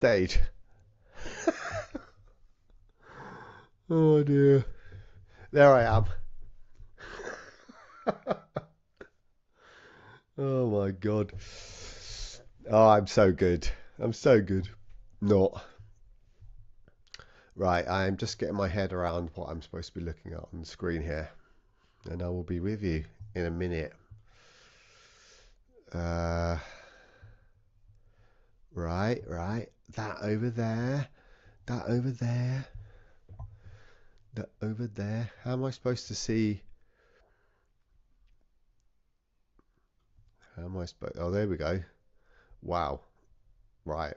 stage. Oh dear. There I am. Oh my god. Oh, I'm so good. I'm so good. Not. Right, I'm just getting my head around what I'm supposed to be looking at on the screen here. And I will be with you in a minute. Uh, right. That over there. That over there. That over there. How am I supposed to see? How am I supposed? Oh, there we go. Wow. Right.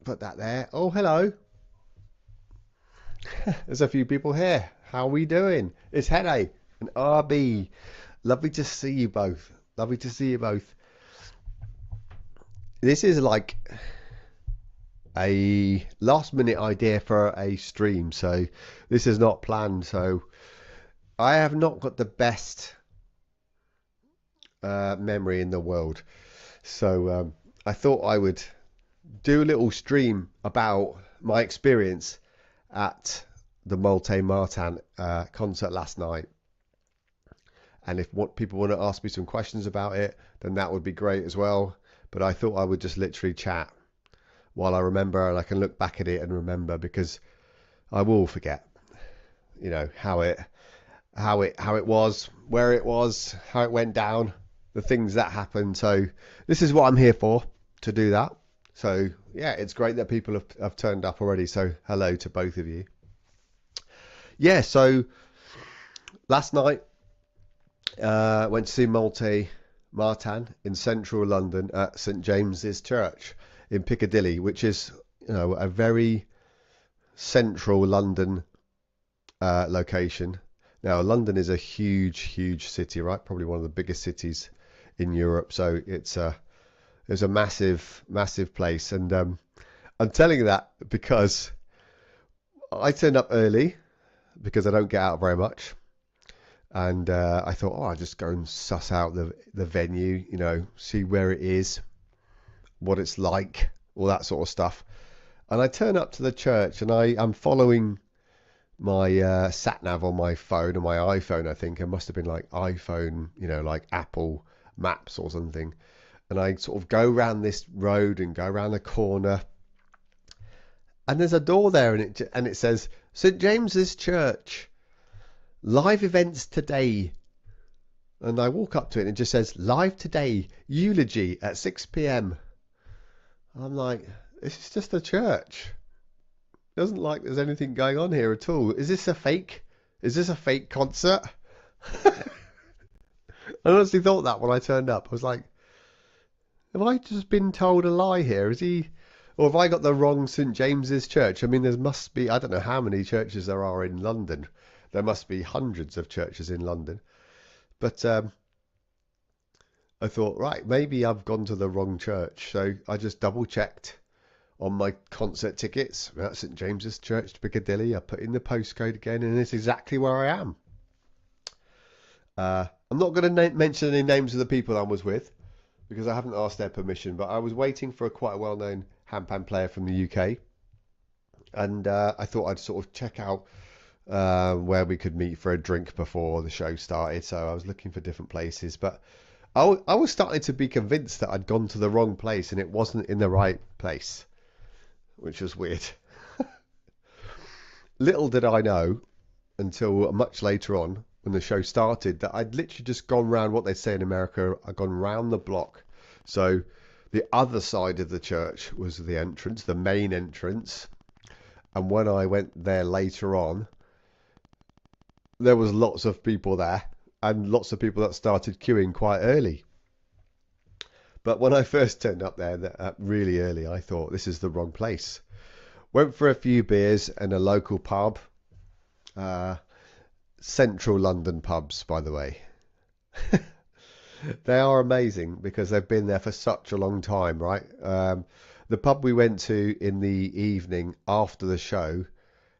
Put that there. Oh, hello. There's a few people here. How are we doing? It's Henny and RB. Lovely to see you both. Lovely to see you both. This is like a last minute idea for a stream, so this is not planned. So I have not got the best memory in the world. So I thought I would do a little stream about my experience at the Malte Marten concert last night. And if what people want to ask me some questions about it, then that would be great as well. But I thought I would just literally chat while I remember, and I can look back at it and remember, because I will forget, you know, how it was, where it was, how it went down, the things that happened. So this is what I'm here for, to do that. So yeah, it's great that people have turned up already. So hello to both of you. Yeah, so last night went to see Malte Marten in central London at St James's Church in Piccadilly, which is, you know, a very central London location. Now, London is a huge city, right? Probably one of the biggest cities in Europe. So it's a massive place, and I'm telling you that because I turned up early because I don't get out very much. And I thought, oh, I'll just go and suss out the venue, you know, see where it is, what it's like, all that sort of stuff. And I turn up to the church, and I'm following my sat nav on my phone, or my iPhone, I think. It must have been like iPhone, you know, like Apple Maps or something. And I sort of go around this road and go around the corner, and there's a door there, and it says St James's Church. Live events today. And I walk up to it and it just says live today, eulogy at 6 p.m. I'm like, this is just a church. Doesn't like there's anything going on here at all. Is this a fake? Is this a fake concert? I honestly thought that when I turned up. I was like, have I just been told a lie here? Or have I got the wrong St James's Church? I mean, there must be, I don't know how many churches there are in London. There must be hundreds of churches in London. But I thought, right, maybe I've gone to the wrong church. So I just double checked on my concert tickets at St James's Church, Piccadilly. I put in the postcode again, and it's exactly where I am. I'm not going to mention any names of the people I was with, because I haven't asked their permission, but I was waiting for quite a well-known handpan player from the UK. And I thought I'd sort of check out where we could meet for a drink before the show started. So I was looking for different places, but I was starting to be convinced that I'd gone to the wrong place and it wasn't in the right place, which was weird. Little did I know until much later on when the show started that I'd literally just gone round what they say in America. I'd gone round the block. So the other side of the church was the entrance, the main entrance. And when I went there later on, there was lots of people there, and lots of people that started queuing quite early. But when I first turned up there really early, I thought this is the wrong place. Went for a few beers in a local pub. Central London pubs, by the way. They are amazing because they've been there for such a long time, right? The pub we went to in the evening after the show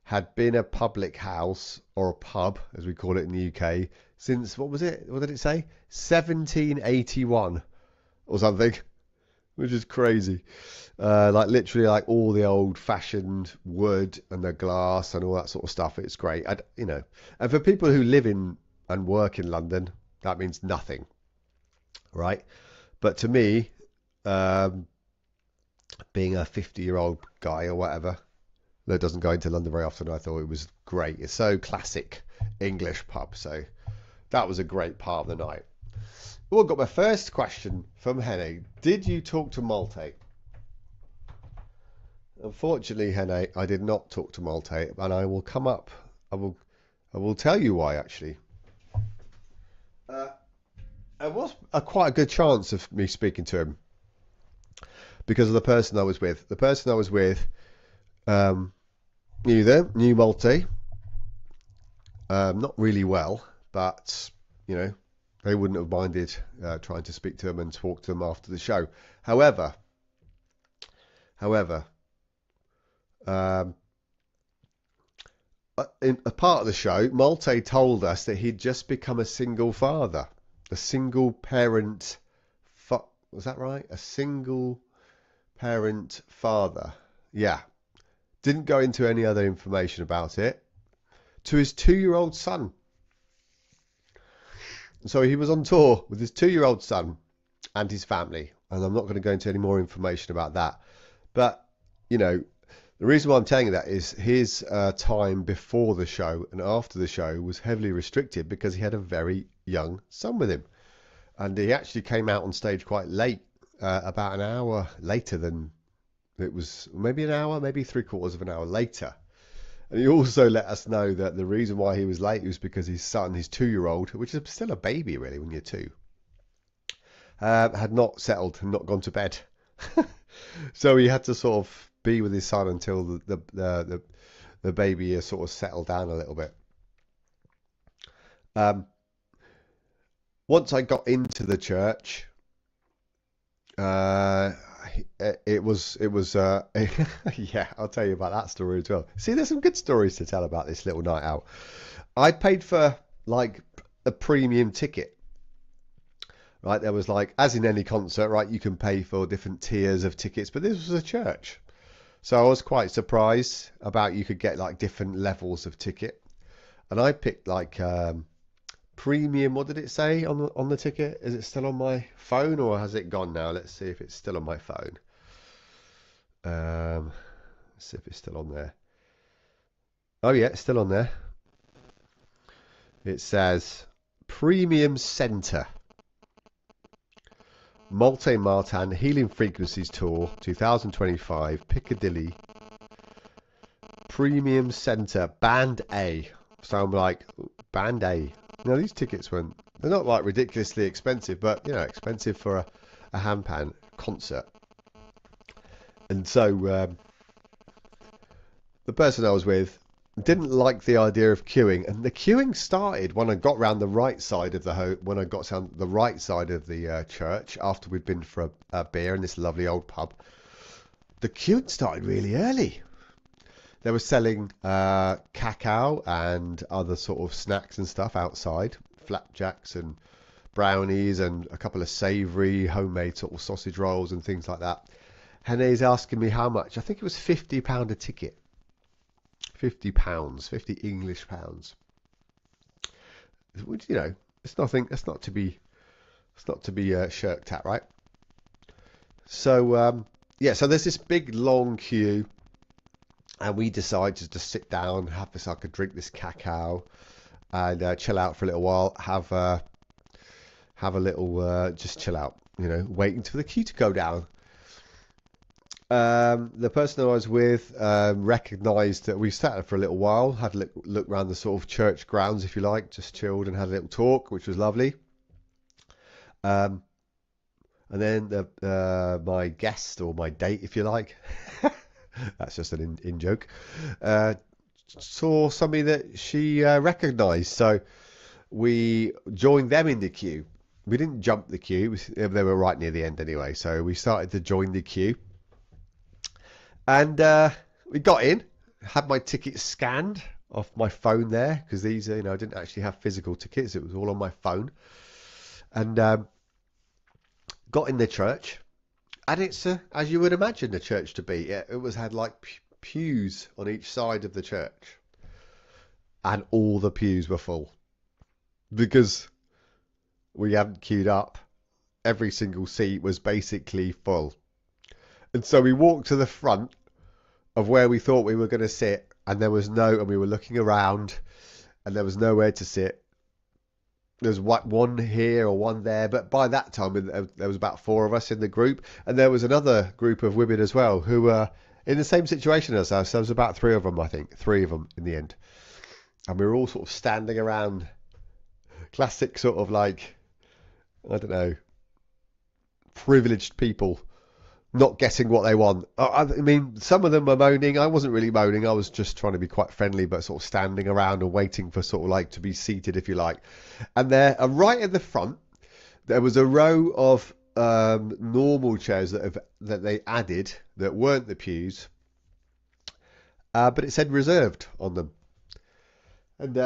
had been a public house, or a pub as we call it in the UK, since, what was it? What did it say? 1781 or something. which is crazy. Like literally, like all the old-fashioned wood and the glass and all that sort of stuff. It's great. And for people who live in and work in London, that means nothing, right? But to me, um, being a 50-year-old guy or whatever that doesn't go into London very often, I thought it was great. It's so classic English pub. So that was a great part of the night. Well, I got my first question from Henny. Did you talk to Malte? Unfortunately, Henny, I did not talk to Malte, and I will come up. I will tell you why, actually. There was quite a good chance of me speaking to him because of the person I was with. The person I was with knew Malte. Not really well, but, they wouldn't have minded trying to speak to him and talk to him after the show. However, in a part of the show, Malte told us that he'd just become a single father, a single parent. Was that right? A single parent father. Yeah. Didn't go into any other information about it. To his 2-year-old son. So he was on tour with his 2-year-old son and his family. And I'm not going to go into any more information about that. But, the reason why I'm telling you that is his time before the show and after the show was heavily restricted because he had a very young son with him. And he actually came out on stage quite late, about an hour later than it was, maybe an hour, maybe 3/4 of an hour later. And he also let us know that the reason why he was late was because his son, his 2-year-old, which is still a baby really when you're 2, had not settled and not gone to bed. So he had to sort of be with his son until the baby is sort of settled down a little bit. Once I got into the church, it was yeah, I'll tell you about that story as well. See, there's some good stories to tell about this little night out. I paid for like a premium ticket. Right, there was like, as in any concert, right, you can pay for different tiers of tickets, but this was a church. So I was quite surprised about you could get like different levels of ticket. And I picked like premium, what did it say on the ticket? Is it still on my phone or has it gone now? Let's see if it's still on my phone. Let's see if it's still on there. Oh yeah, it's still on there. It says Premium Centre. Malte Marten Healing Frequencies Tour 2025 Piccadilly Premium Centre Band A. So I'm like, Band A. Now these tickets they're not like ridiculously expensive, but expensive for a handpan concert. And so the person I was with didn't like the idea of queuing, and the queuing started when I got round the right side of the right side of the church after we'd been for a beer in this lovely old pub. The queuing started really early. They were selling cacao and other sort of snacks and stuff outside, flapjacks and brownies and a couple of savoury homemade sort of sausage rolls and things like that. Henne's asking me how much. I think it was £50 a ticket. £50, 50 English pounds. Which, it's nothing. It's not to be shirked at, right? So yeah, so there's this big long queue, and we decided to just sit down, have this. I could drink this cacao, and chill out for a little while. Have a little just chill out, waiting for the queue to go down. The person I was with recognised that we sat there for a little while, had a look around the sort of church grounds, if you like, just chilled and had a little talk, which was lovely. And then my guest, or my date, if you like, that's just an in joke, saw somebody that she recognised. So we joined them in the queue. We didn't jump the queue. They were right near the end anyway. So we started to join the queue. And we got in, had my ticket scanned off my phone there, because these, I didn't actually have physical tickets. It was all on my phone. And got in the church, And it's as you would imagine the church to be. It was had like pews on each side of the church, and all the pews were full because we hadn't queued up. Every single seat was basically full, and so we walked to the front of where we thought we were going to sit, and and we were looking around, and there was nowhere to sit. There's one here or one there, but by that time there was about 4 of us in the group, and there was another group of women as well who were in the same situation as us. There was about 3 of them, I think, 3 of them in the end, and we were all sort of standing around, classic sort of like, I don't know, privileged people not getting what they want. I mean, some of them were moaning. I wasn't really moaning. I was just trying to be quite friendly, but sort of standing around and waiting for sort of like to be seated, if you like. And there, right at the front, there was a row of normal chairs that they added that weren't the pews, but it said reserved on them. And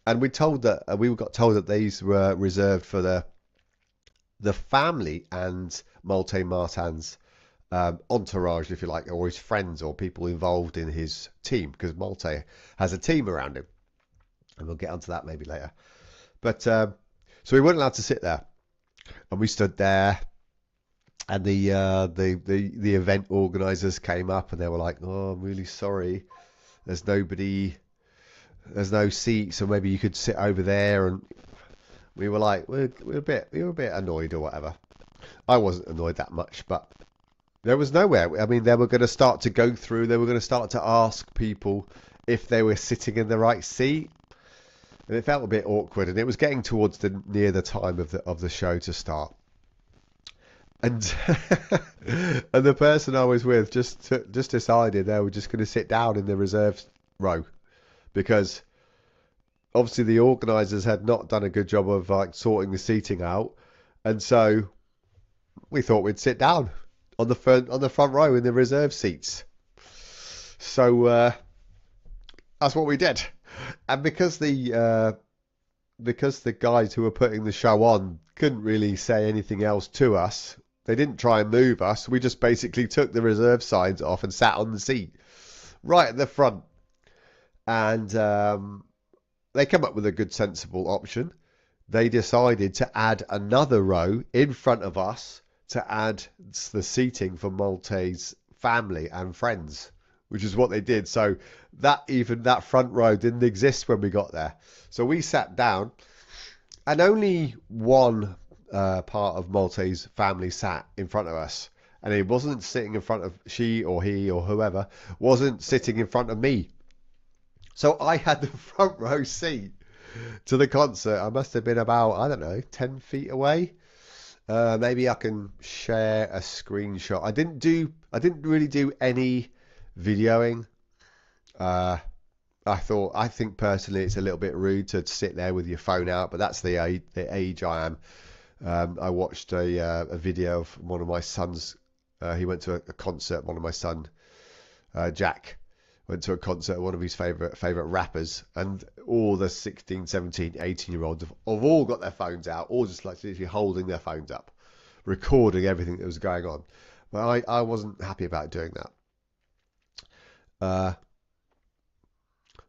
and we got told that these were reserved for the family and Malte Marten's entourage, if you like, or his friends or people involved in his team, because Malte has a team around him, and we'll get onto that maybe later. But so we weren't allowed to sit there, and we stood there, and the event organisers came up, and they were like, "Oh, I'm really sorry, there's no seats, so maybe you could sit over there." And we were like, we were a bit annoyed or whatever. I wasn't annoyed that much, but there was nowhere. I mean, they were going to start to go through. They were going to start to ask people if they were sitting in the right seat, and it felt a bit awkward. And it was getting towards near the time of the show to start. And and the person I was with just decided they were just going to sit down in the reserved row, because obviously the organisers had not done a good job of like sorting the seating out, and so we thought we'd sit down on the front row in the reserve seats. So that's what we did, and because the guys who were putting the show on couldn't really say anything else to us, they didn't try and move us. We just basically took the reserve signs off and sat on the seat right at the front, and they come up with a good, sensible option. They decided to add another row in front of us to add the seating for Malte's family and friends, which is what they did. So that front row didn't exist when we got there. So we sat down, and only one part of Malte's family sat in front of us, and he wasn't sitting in front of, she or he or whoever wasn't sitting in front of me. So I had the front row seat to the concert. I must have been about, I don't know, 10 feet away. Maybe I can share a screenshot. I didn't really do any videoing. I think personally it's a little bit rude to sit there with your phone out, but that's the age I am. I watched a video of one of my sons. He went to a concert. One of my son, Jack, went to a concert of one of his favorite rappers, and all the 16, 17, 18-year-olds have all got their phones out, all just like literally holding their phones up, recording everything that was going on. But I wasn't happy about doing that.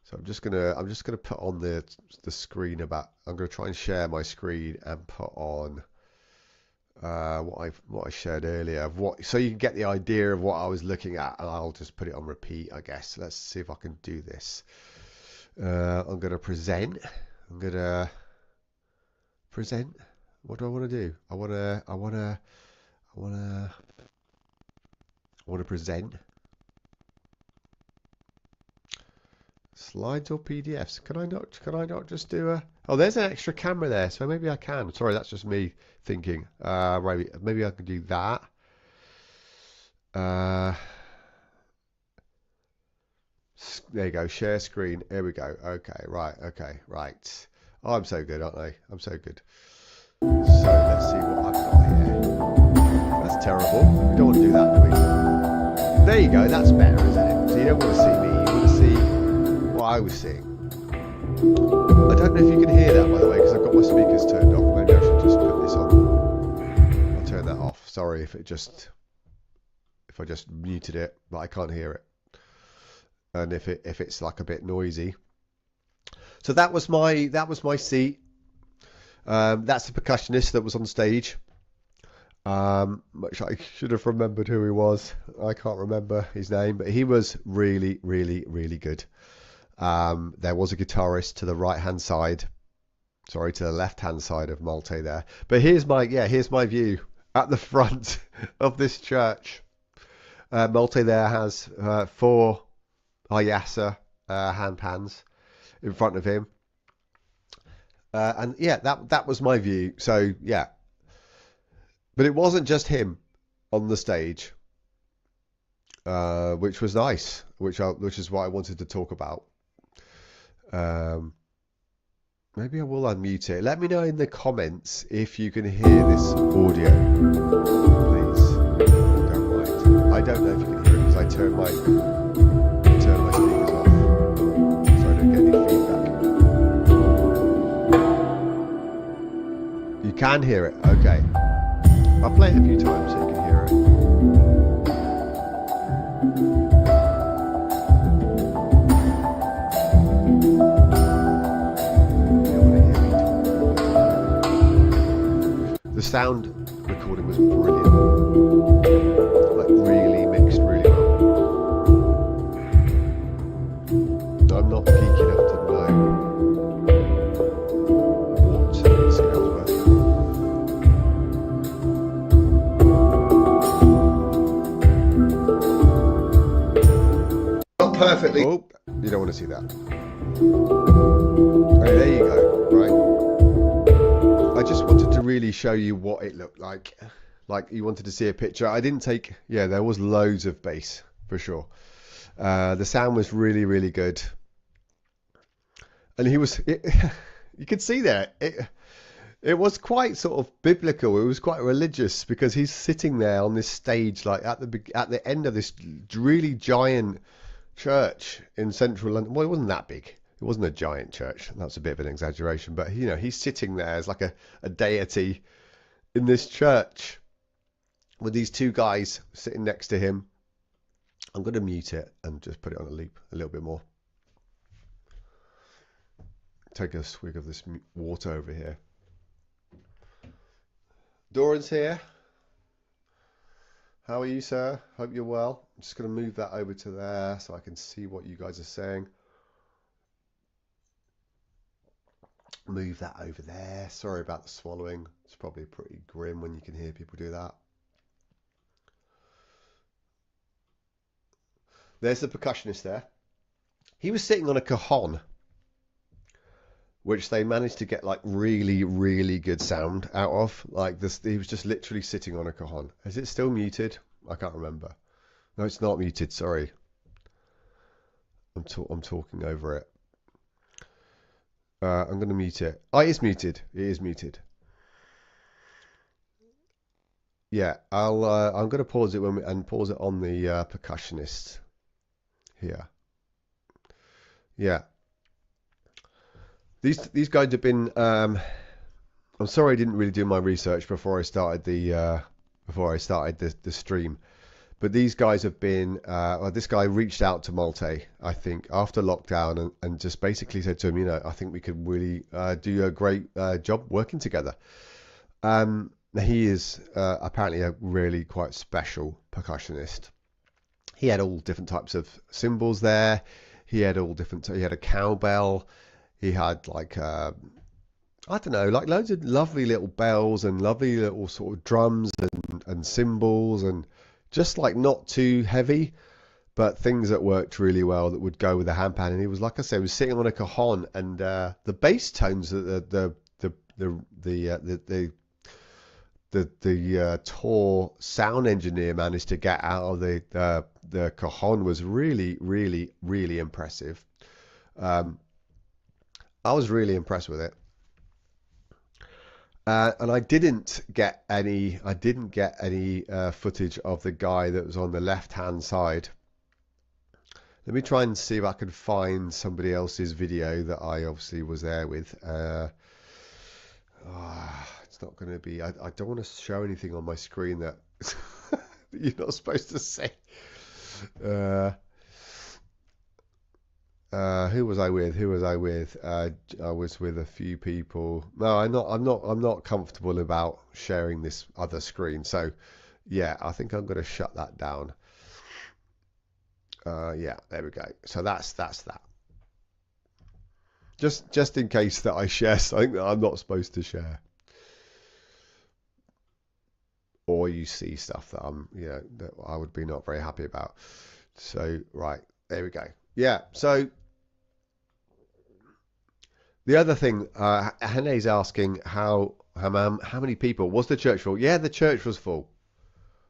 So I'm just gonna put on the screen about. I'm gonna try and share my screen and put on what I shared earlier, so you can get the idea of what I was looking at, and I'll just put it on repeat, I guess. Let's see if I can do this. I'm gonna present. What do I want to do? I want to present. Slides or PDFs? Can I not just do a? Oh, there's an extra camera there, so maybe I can. Sorry, that's just me thinking. Maybe I can do that. There you go. Share screen. Here we go. Okay, right. Oh, I'm so good, aren't I? I'm so good. So let's see what I've got here. That's terrible. We don't want to do that, do we? There you go. That's better, isn't it? So you don't want to see me. You want to see what I was seeing. I don't know if you can hear that, by the way, because I've got my speakers turned off. Maybe I should just put this on. I'll turn that off. Sorry if I just muted it, but I can't hear it. And if it's like a bit noisy. So that was my seat. That's the percussionist that was on stage. Which I should have remembered who he was. I can't remember his name, but he was really, really, really good. There was a guitarist to the right-hand side. Sorry, to the left-hand side of Malte there. But here's my view at the front of this church. Malte there has 4 Ayasa hand pans in front of him. And yeah, that was my view. So yeah. But it wasn't just him on the stage, which was nice, which is what I wanted to talk about. Maybe I will unmute it. Let me know in the comments if you can hear this audio, please. Don't mind. I don't know if you can hear it because I turned my speakers off, so I don't get any feedback. You can hear it. Okay. I'll play it a few times so you can hear it. The sound recording was brilliant. Like really mixed really well. I'm not geeky enough to know what scales were. Not perfectly. Oh, you don't want to see that. Oh, there you go. Right. I just wanted to really show you what it looked like you wanted to see a picture. I didn't take, yeah, there was loads of bass for sure. The sound was really, really good. And you could see there, it was quite sort of biblical. It was quite religious because he's sitting there on this stage, like at the end of this really giant church in central London. Well, it wasn't that big. It wasn't a giant church. That's a bit of an exaggeration, but you know, he's sitting there as like a deity in this church with these 2 guys sitting next to him. I'm going to mute it and just put it on a loop a little bit more. Take a swig of this water over here. Doran's here. How are you, sir? Hope you're well. I'm just going to move that over to there so I can see what you guys are saying. Move that over there. Sorry about the swallowing. It's probably pretty grim when you can hear people do that. There's the percussionist there. He was sitting on a cajon, which they managed to get like really, really good sound out of. Like this, he was just literally sitting on a cajon. Is it still muted? I can't remember. No, it's not muted. Sorry. I'm talking over it. I'm going to mute it. Oh, it is muted. It is muted. Yeah, I'm going to pause it and pause it on the percussionist here. Yeah. These guys have been. I'm sorry I didn't really do my research before I started the stream. But these guys have been, this guy reached out to Malte, I think, after lockdown and just basically said to him, you know, I think we could really do a great job working together. He is apparently a really quite special percussionist. He had all different types of cymbals there. He had he had a cowbell. He had like, I don't know, like loads of lovely little bells and lovely little sort of drums and cymbals and just like not too heavy, but things that worked really well that would go with the handpan. And he was, like I said, was sitting on a cajon, and the bass tones that the tour sound engineer managed to get out of the cajon was really, really, really impressive. I was really impressed with it. And I didn't get any footage of the guy that was on the left-hand side. Let me try and see if I can find somebody else's video that I obviously was there with. It's not going to be. I don't want to show anything on my screen that You're not supposed to say. Uh, who was I with? Who was I with? I was with a few people. No, I'm not comfortable about sharing this other screen. So, yeah, I think I'm going to shut that down. Yeah, there we go. So that's that. Just in case that I share something that I'm not supposed to share, or you see stuff that that I would be not very happy about. So right, there we go. Yeah. So the other thing, Hene's asking how many people was the church full? Yeah, the church was full.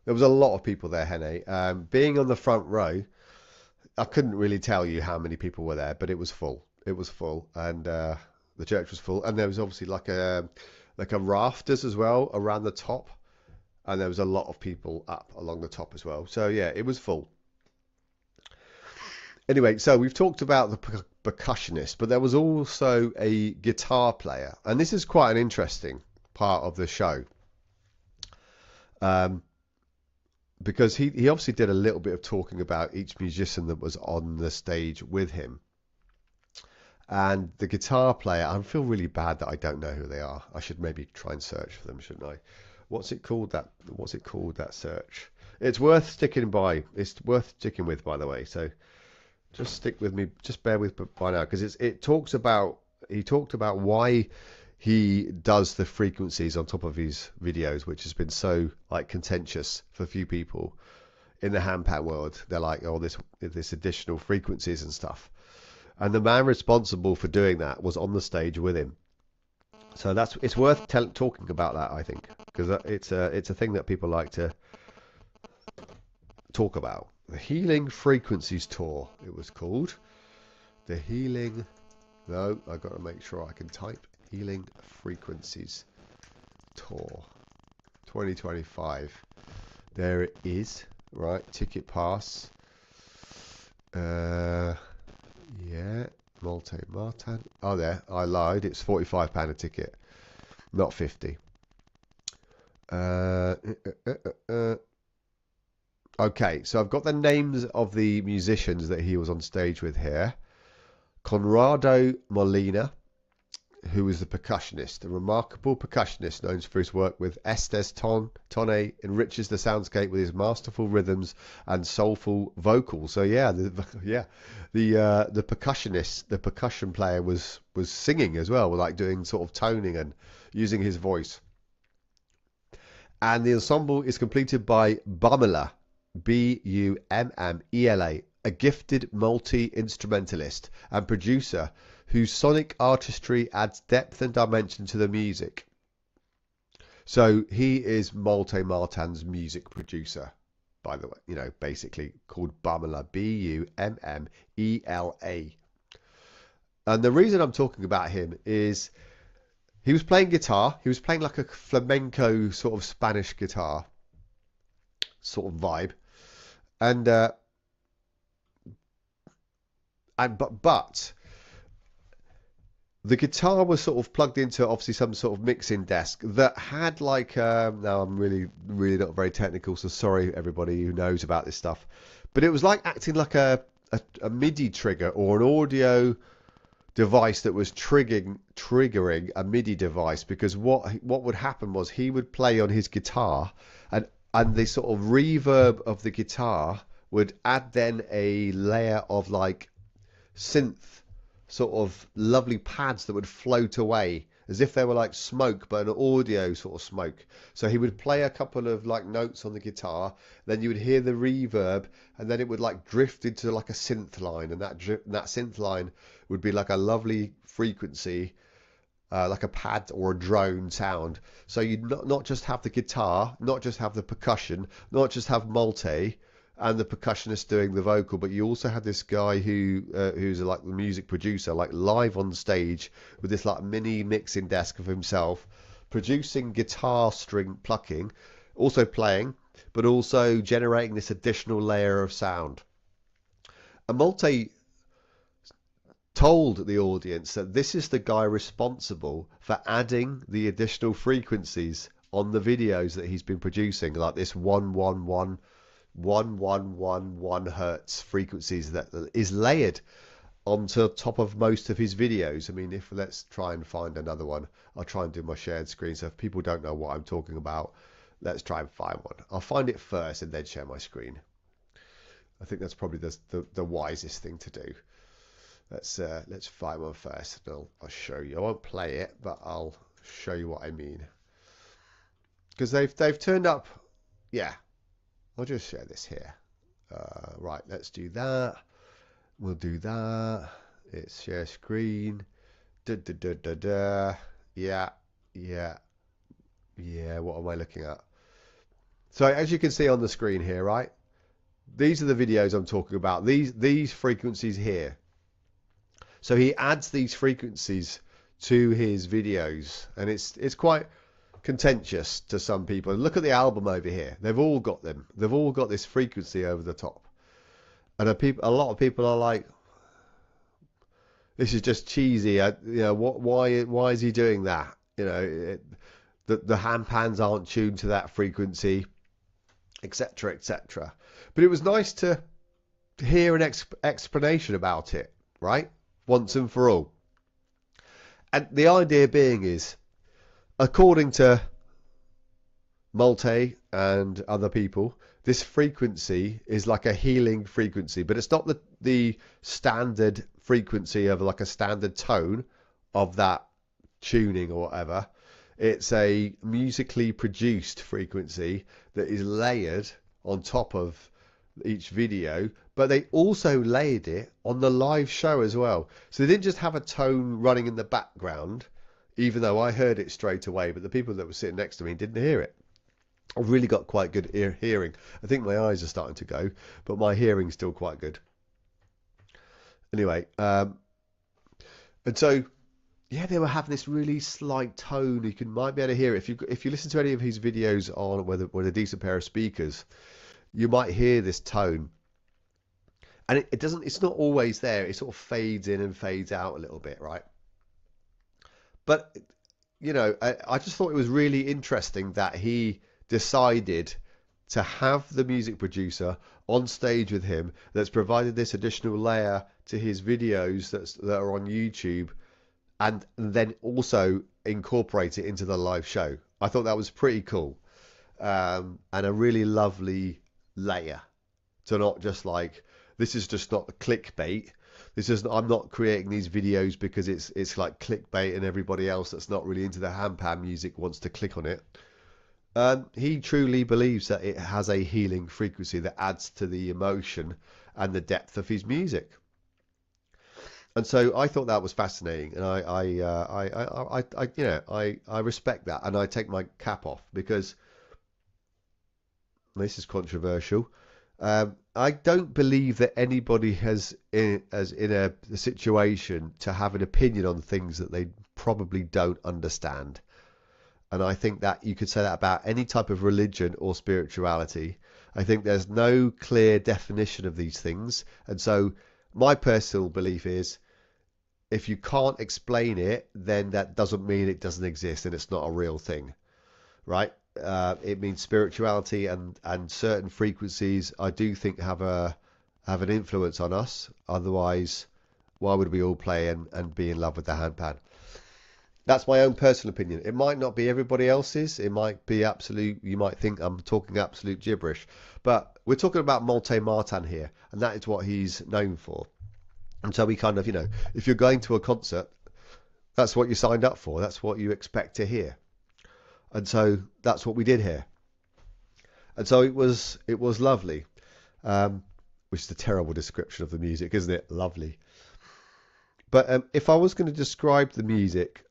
There was a lot of people there, Hene. Being on the front row, I couldn't really tell you how many people were there, but it was full. It was full, and the church was full, and there was obviously like a rafters as well around the top, and there was a lot of people up along the top as well. So yeah, it was full. Anyway, so we've talked about the percussionist, but there was also a guitar player, and this is quite an interesting part of the show. Because he obviously did a little bit of talking about each musician that was on the stage with him. And the guitar player, I feel really bad that I don't know who they are. I should maybe try and search for them, shouldn't I? What's it called that search? It's worth sticking by. It's worth sticking with, by the way. So just stick with me. Just bear with by now, because he talked about why he does the frequencies on top of his videos, which has been so like contentious for a few people in the handpan world. They're like, oh, this additional frequencies and stuff. And the man responsible for doing that was on the stage with him. So it's worth talking about that, I think, because it's a thing that people like to talk about. The Healing Frequencies Tour, it was called. The Healing. No, I've got to make sure I can type. Healing Frequencies Tour 2025. There it is. Right, ticket pass. Yeah, Malte Marten. Oh, there, I lied. It's £45 a ticket, not 50. Okay, so I've got the names of the musicians that he was on stage with here. Conrado Molina, who was the percussionist, a remarkable percussionist known for his work with Estes Tonne, enriches the soundscape with his masterful rhythms and soulful vocals. So yeah, the percussionist, the percussion player was singing as well, like doing sort of toning and using his voice. And the ensemble is completed by Bummela, Bummela, a gifted multi-instrumentalist and producer whose sonic artistry adds depth and dimension to the music. So he is Malte Marten's music producer, by the way, basically called Bummela, Bummela. And the reason I'm talking about him is he was playing guitar. He was playing like a flamenco sort of Spanish guitar sort of vibe. But the guitar was sort of plugged into obviously some sort of mixing desk that had like now I'm really not very technical, so sorry everybody who knows about this stuff, but it was like acting like a MIDI trigger or an audio device that was triggering a MIDI device, because what would happen was he would play on his guitar and the sort of reverb of the guitar would add then a layer of like synth sort of lovely pads that would float away as if they were like smoke, but an audio sort of smoke. So he would play a couple of like notes on the guitar, then you would hear the reverb, and then it would like drift into like a synth line, and that synth line would be like a lovely frequency, like a pad or a drone sound. So you'd not just have the guitar, not just have the percussion, not just have Malte and the percussionist doing the vocal, but you also had this guy who's like the music producer, like live on stage with this like mini mixing desk of himself, producing guitar string plucking, also playing, but also generating this additional layer of sound. And Malte told the audience that this is the guy responsible for adding the additional frequencies on the videos that he's been producing, like this 111 hertz frequencies that is layered onto top of most of his videos. I mean, if let's try and find another one. I'll try and do my shared screen, so if people don't know what I'm talking about, let's try and find one. I'll find it first and then share my screen. I think that's probably the wisest thing to do. Let's find one first, and I'll show you. I won't play it, but I'll show you what I mean. Because they've turned up. Yeah, I'll just share this here. Right, let's do that. We'll do that. It's share screen. Yeah. What am I looking at? So as you can see on the screen here, right? These are the videos I'm talking about. These frequencies here. So he adds these frequencies to his videos, and it's quite contentious to some people. Look at the album over here. They've all got them. They've all got this frequency over the top. And a lot of people are like, this is just cheesy. You know, why is he doing that? You know, the hand pans aren't tuned to that frequency, etc., etc. But it was nice to hear an explanation about it, right? Once and for all. And the idea being is, according to Malte and other people, this frequency is like a healing frequency, but it's not the standard frequency of like a standard tone of that tuning or whatever. It's a musically produced frequency that is layered on top of each video, but they also layered it on the live show as well. So they didn't just have a tone running in the background, even though I heard it straight away, but the people that were sitting next to me didn't hear it. I've really got quite good hearing. I think my eyes are starting to go, but my hearing's still quite good. Anyway, and so yeah, they were having this really slight tone. You might be able to hear it if you listen to any of his videos on with a decent pair of speakers. You might hear this tone, and it doesn't. It's not always there. It sort of fades in and fades out a little bit, right? But you know, I just thought it was really interesting that he decided to have the music producer on stage with him that's provided this additional layer to his videos that are on YouTube, and then also incorporate it into the live show. I thought that was pretty cool, and a really lovely layer to not just like, this is just not clickbait. This is, I'm not creating these videos because it's like clickbait and everybody else that's not really into the handpan music wants to click on it. He truly believes that it has a healing frequency that adds to the emotion and the depth of his music. And so I thought that was fascinating, and I respect that, and I take my cap off, because this is controversial. I don't believe that anybody is in a situation to have an opinion on things that they probably don't understand. And I think that you could say that about any type of religion or spirituality. I think there's no clear definition of these things. And so my personal belief is, if you can't explain it, then that doesn't mean it doesn't exist and it's not a real thing, right? It means spirituality and certain frequencies, I do think, have an influence on us. Otherwise, why would we all play and be in love with the handpan? That's my own personal opinion. It might not be everybody else's. It might be absolute. You might think I'm talking absolute gibberish, but we're talking about Malte Marten here, and that is what he's known for. And so we kind of, you know, if you're going to a concert, that's what you signed up for. That's what you expect to hear. And so that's what we did here. And so it was lovely, which is a terrible description of the music, isn't it? Lovely. But if I was going to describe the music,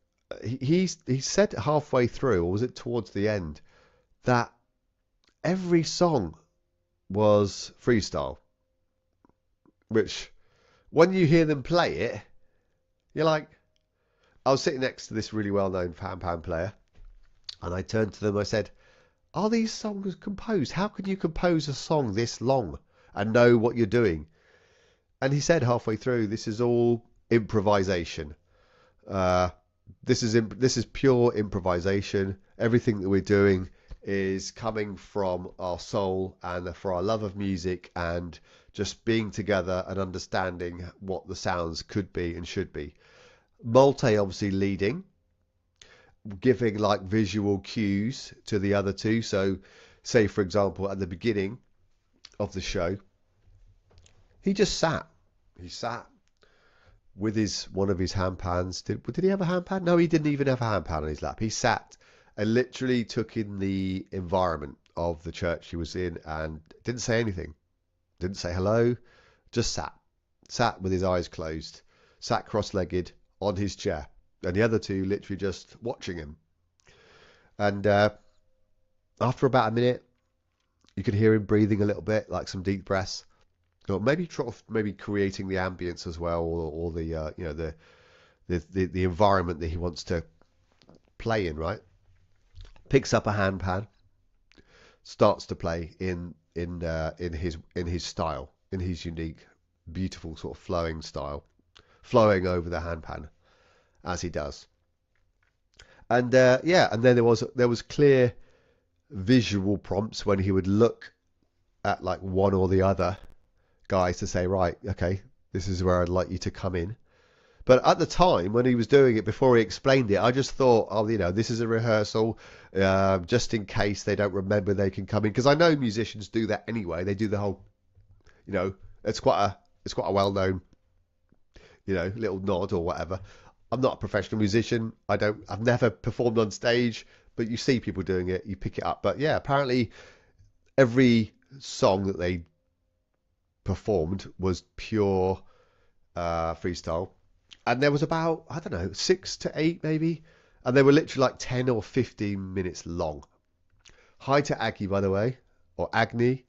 he said halfway through, or was it towards the end, that every song was freestyle, which when you hear them play it, you're like, I was sitting next to this really well-known handpan player, and I turned to them, I said, are these songs composed? How can you compose a song this long and know what you're doing? And he said halfway through, this is all improvisation. this is pure improvisation. Everything that we're doing is coming from our soul and for our love of music and just being together and understanding what the sounds could be and should be. Malte obviously leading, giving like visual cues to the other two. So say for example at the beginning of the show, he just sat. He sat with one of his handpans. Did he have a handpan? No, he didn't even have a handpan on his lap. He sat and literally took in the environment of the church he was in and didn't say anything. Didn't say hello. Just sat. Sat with his eyes closed. Sat cross-legged on his chair. And the other two literally just watching him. And after about a minute, you could hear him breathing a little bit, like some deep breaths. Or maybe creating the ambience as well, or the you know the environment that he wants to play in, right? Picks up a handpan, starts to play in his style, in his unique, beautiful sort of flowing style, flowing over the handpan as he does. And yeah, and then there was clear visual prompts when he would look at like one or the other guys to say, right, okay, this is where I'd like you to come in. But at the time when he was doing it, before he explained it, I just thought, oh, you know, this is a rehearsal, just in case they don't remember they can come in, because I know musicians do that anyway. They do the whole, you know, it's quite a well-known, you know, little nod or whatever. I'm not a professional musician. I've never performed on stage, but you see people doing it, you pick it up. But yeah, apparently every song that they performed was pure freestyle, and there was about, I don't know, 6 to 8 maybe, and they were literally like 10 or 15 minutes long. Hi to Aggie, by the way, or Aggie,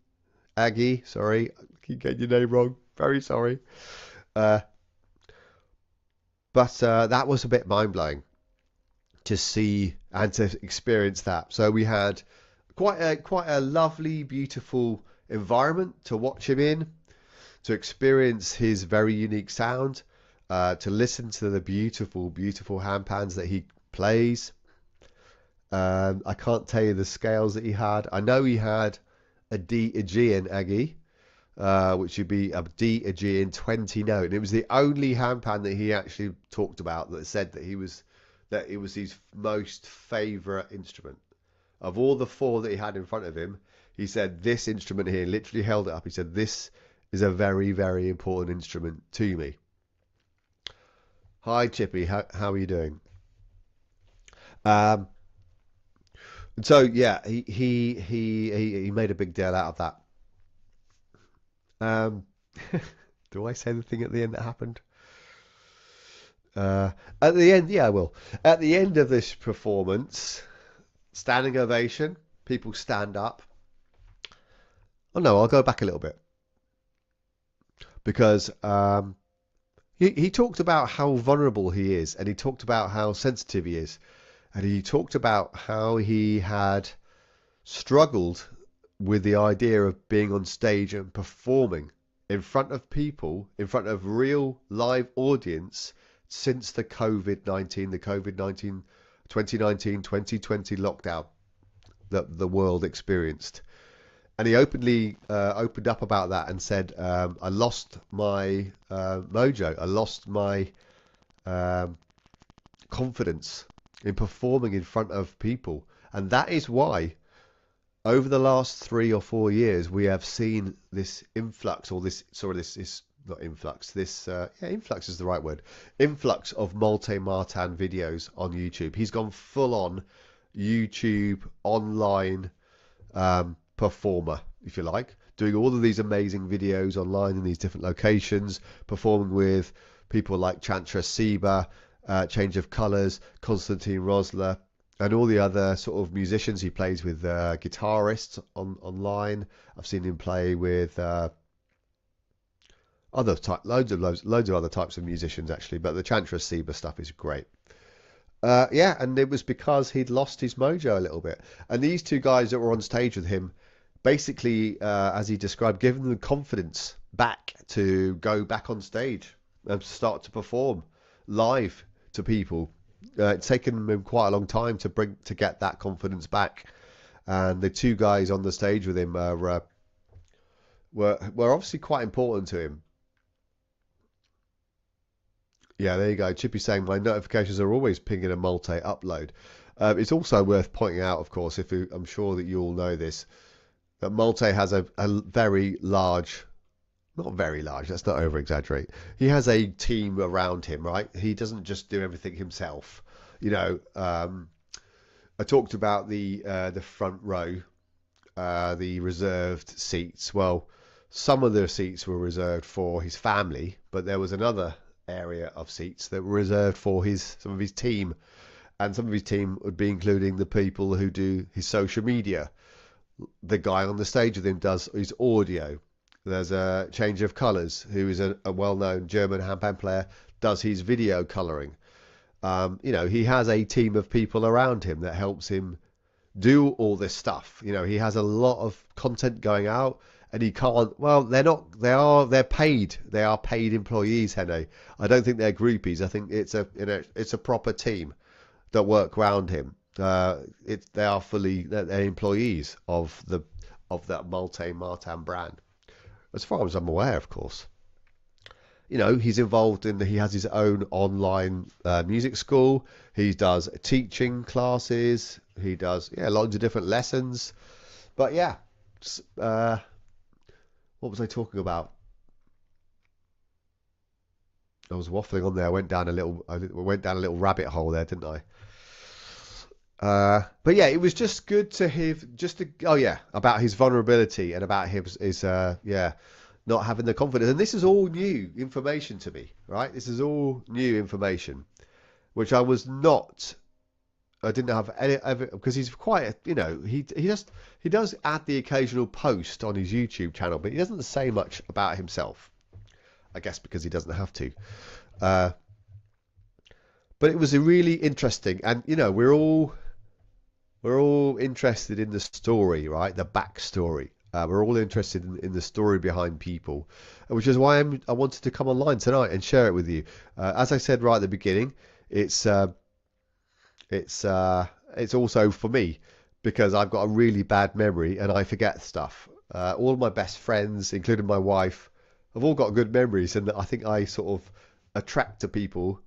sorry, I keep getting your name wrong, very sorry. But that was a bit mind-blowing to see and to experience that. So we had quite a lovely, beautiful environment to watch him in, to experience his very unique sound, to listen to the beautiful, beautiful handpans that he plays. I can't tell you the scales that he had. I know he had a D Aegean Aggie, which would be a D Aegean 20 note. And it was the only handpan that he actually talked about that said that it was his most favourite instrument. Of all the 4 that he had in front of him, he said this instrument here, literally held it up. He said, this is a very, very important instrument to me. Hi, Chippy. How are you doing? So yeah, he made a big deal out of that. Do I say the thing at the end that happened? At the end, yeah, I will. At the end of this performance, standing ovation. People stand up. Oh no, I'll go back a little bit. Because he talked about how vulnerable he is, and he talked about how sensitive he is, and he talked about how he had struggled with the idea of being on stage and performing in front of people, in front of real live audience since the COVID-19 2019, 2020 lockdown that the world experienced. And he openly opened up about that and said, I lost my mojo. I lost my confidence in performing in front of people. And that is why over the last 3 or 4 years, we have seen this influx, or this, sorry, this not influx, this, yeah, influx is the right word, influx of Malte Marten videos on YouTube. He's gone full on YouTube online performer, if you like, doing all of these amazing videos online in these different locations, performing with people like Chantra Seba, Change of Colours, Konstantin Rosler, and all the other sort of musicians. He plays with guitarists online. I've seen him play with loads of other types of musicians actually, but the Chantra Seba stuff is great. Yeah, and it was because he'd lost his mojo a little bit. And these 2 guys that were on stage with him, basically, as he described, giving them confidence back to go back on stage and start to perform live to people It's taken him quite a long time to get that confidence back. And the two guys on the stage with him were obviously quite important to him. Yeah, there you go. Chippy saying my notifications are always pinging a Malte upload. It's also worth pointing out, of course, I'm sure that you all know this, that Malte has a very large, not very large, let's not over exaggerate. He has a team around him, right? He doesn't just do everything himself. You know, I talked about the front row, the reserved seats. Well, some of the seats were reserved for his family, but there was another area of seats that were reserved for some of his team, and some of his team would be including the people who do his social media. The guy on the stage with him does his audio. There's a Change of Colours, who is a well-known German handpan player, does his video colouring. You know, he has a team of people around him that helps him do all this stuff. You know, he has a lot of content going out, and he can't. Well, they're paid. They are paid employees, Hene. I don't think they're groupies. I think it's a proper team that work around him. They are they're employees of that Malte Marten brand, as far as I'm aware, of course. You know, he's involved he has his own online music school. He does teaching classes. He does, loads of different lessons. But yeah, what was I talking about? I was waffling on there. I went down a little rabbit hole there, didn't I? But yeah, it was just good to hear about his vulnerability and about his not having the confidence. And this is all new information to me, right? This is all new information, which I didn't have any, because he's quite, he does add the occasional post on his YouTube channel, but he doesn't say much about himself. I guess because he doesn't have to. But it was a really interesting, and we're all interested in the story, right? The backstory. We're all interested in the story behind people, which is why I wanted to come online tonight and share it with you. As I said right at the beginning, it's also for me because I've got a really bad memory and I forget stuff. All of my best friends, including my wife, have all got good memories, and I think I sort of attract to people.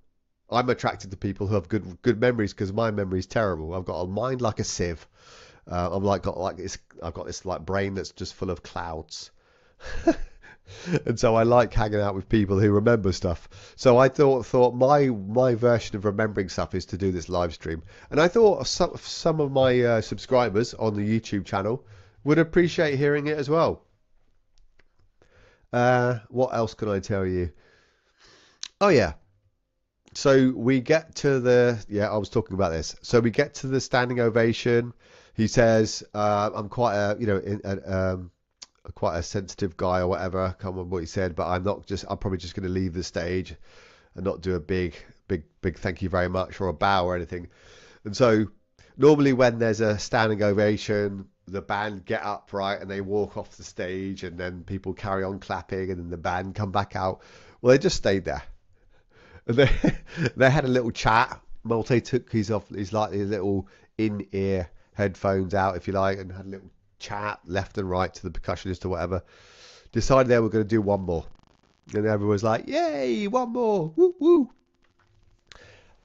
I'm attracted to people who have good memories because my memory is terrible. I've got a mind like a sieve. I've got this like brain that's just full of clouds. And so I like hanging out with people who remember stuff. So I thought my version of remembering stuff is to do this live stream. And I thought some of my subscribers on the YouTube channel would appreciate hearing it as well. What else can I tell you? Oh yeah. So we get to I was talking about this. So we get to the standing ovation. He says, I'm quite quite a sensitive guy or whatever. I can't remember what he said, but I'm probably just going to leave the stage and not do a big thank you very much or a bow or anything. And so normally when there's a standing ovation, the band get up, right, and they walk off the stage, and then people carry on clapping, and then the band come back out. Well, they just stayed there. And they had a little chat. Malte took his little in-ear headphones out, if you like, and had a little chat left and right to the percussionist or whatever. Decided they were going to do one more, and everyone was like, "Yay, one more! Woo woo!"